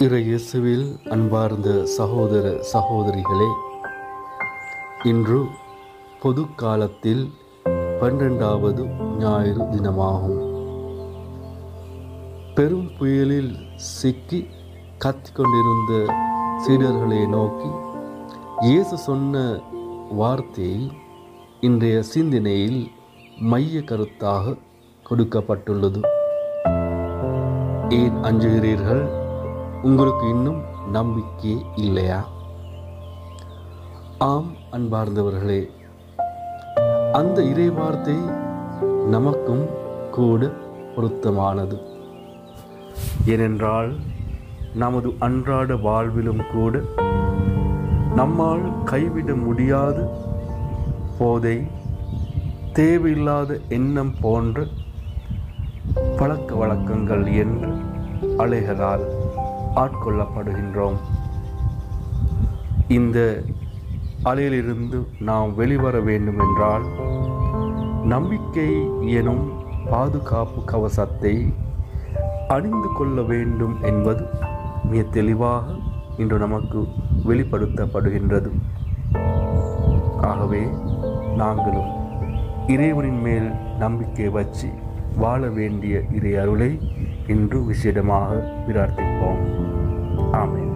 இறையேசுவில் அன்பார்ந்த சகோதர சகோதரிகளே, இன்று பொது காலத்தில் 12வது ஞாயிறு தினமாகும். பெரும் புயலில் சிக்கி கத்திக்கொண்டிருந்த சீடர்களை நோக்கி இயேசு சொன்ன வார்த்தை இன்றைய சிந்தனையில் மைய கருத்தாக கொடுக்கப்பட்டுள்ளது. ஏன் அஞ்சுகிறீர்கள்? உங்களுக்கு இன்னும் நம்பிக்கை இல்லையா? ஆம் அன்பார்ந்தவர்களே, அந்த இறைவார்த்தை நமக்கும் கூட பொருத்தமானது. ஏனென்றால் நமது அன்றாட வாழ்விலும் கூட நம்மால் கைவிட முடியாத போதை, தேவையில்லாத எண்ணம் போன்ற பழக்க வழக்கங்கள் என்று அலைகளால் ஆட்கொள்ளப்படுகின்றோம். இந்த அலையிலிருந்து நாம் வெளிவர வேண்டும் என்றால் நம்பிக்கை எனும் பாதுகாப்பு கவசத்தை அணிந்து கொள்ள வேண்டும் என்பது மிக தெளிவாக இன்று நமக்கு வெளிப்படுத்தப்படுகின்றது. ஆகவே நாங்களும் இறைவனின் மேல் நம்பிக்கை வச்சு வாழ வேண்டிய இறை அருளை இன்று விசேடமாக பிரார்த்திப்போம். ஆமென்.